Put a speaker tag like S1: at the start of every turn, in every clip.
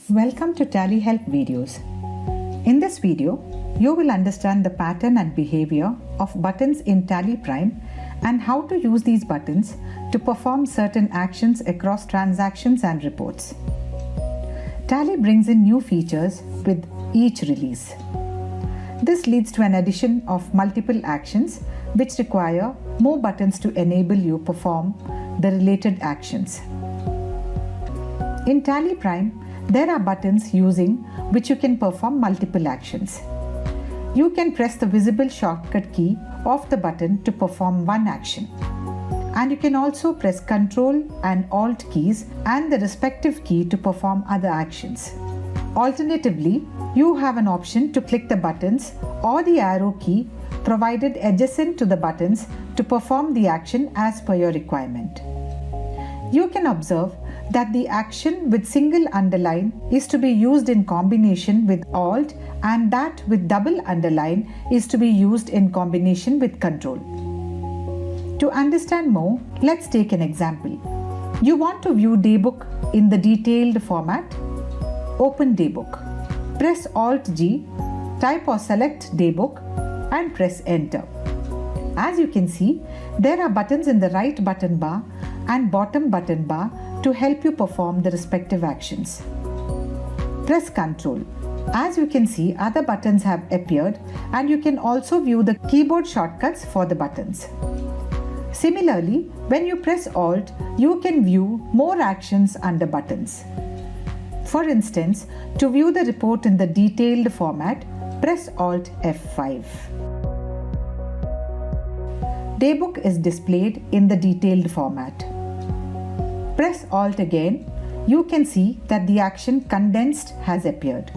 S1: Welcome to Tally Help videos. In this video, you will understand the pattern and behavior of buttons in TallyPrime and how to use these buttons to perform certain actions across transactions and reports. Tally brings in new features with each release. This leads to an addition of multiple actions which require more buttons to enable you perform the related actions. In TallyPrime, there are buttons using which you can perform multiple actions. You can press the visible shortcut key of the button to perform one action. And you can also press Ctrl and Alt keys and the respective key to perform other actions. Alternatively, you have an option to click the buttons or the arrow key provided adjacent to the buttons to perform the action as per your requirement. You can observe that the action with single underline is to be used in combination with Alt and that with double underline is to be used in combination with Control. To understand more, let's take an example. You want to view daybook in the detailed format? Open daybook. Press Alt G, type or select daybook and press enter. As you can see, there are buttons in the right button bar and bottom button bar to help you perform the respective actions. Press Ctrl. As you can see, other buttons have appeared and you can also view the keyboard shortcuts for the buttons. Similarly, when you press Alt, you can view more actions under buttons. For instance, to view the report in the detailed format, press Alt F5. Daybook is displayed in the detailed format. Press Alt again, you can see that the action condensed has appeared.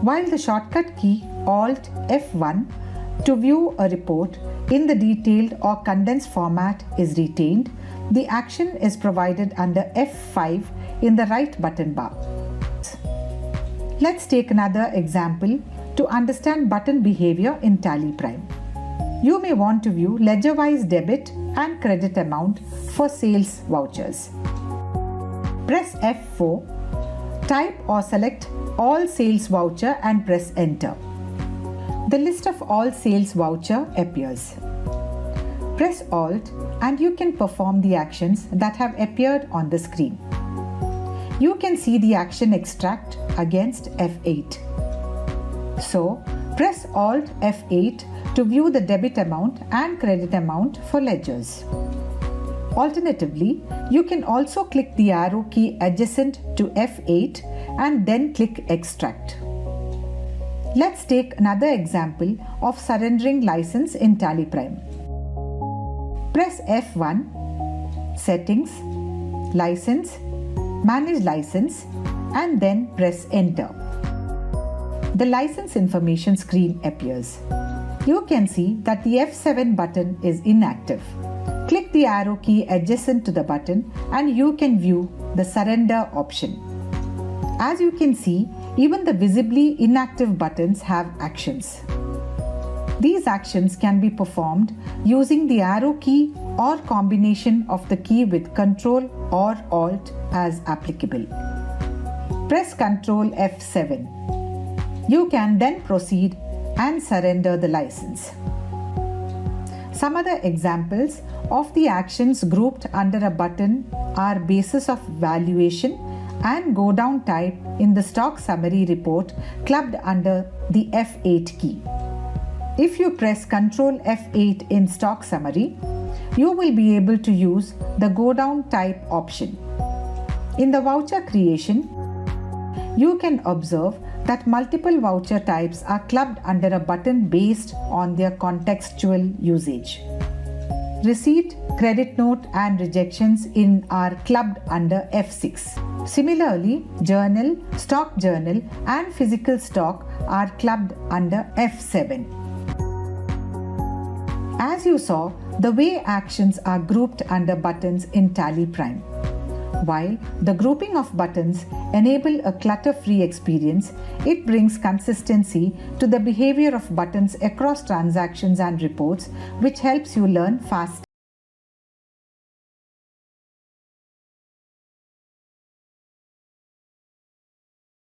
S1: While the shortcut key Alt F1 to view a report in the detailed or condensed format is retained, the action is provided under F5 in the right button bar. Let's take another example to understand button behavior in TallyPrime. You may want to view ledger-wise debit and credit amount for sales vouchers. Press F4, type or select all sales voucher and press enter. The list of all sales voucher appears. Press Alt and you can perform the actions that have appeared on the screen. You can see the action extract against F8. So, press Alt F8 to view the debit amount and credit amount for ledgers. Alternatively, you can also click the arrow key adjacent to F8 and then click Extract. Let's take another example of surrendering license in TallyPrime. Press F1, Settings, License, Manage License and then press Enter. The license information screen appears. You can see that the F7 button is inactive. Click the arrow key adjacent to the button and you can view the surrender option. As you can see, even the visibly inactive buttons have actions. These actions can be performed using the arrow key or combination of the key with Ctrl or Alt as applicable. Press Ctrl F7. You can then proceed and surrender the license. Some other examples of the actions grouped under a button are basis of valuation and go down type in the stock summary report clubbed under the F8 key. If you press Ctrl F8 in stock summary, you will be able to use the go down type option. In the voucher creation, you can observe that multiple voucher types are clubbed under a button based on their contextual usage. Receipt, credit note and rejections are clubbed under F6. Similarly, journal, stock journal and physical stock are clubbed under F7. As you saw, the way actions are grouped under buttons in TallyPrime. While the grouping of buttons enable a clutter-free experience, it brings consistency to the behavior of buttons across transactions and reports, which helps you learn fast.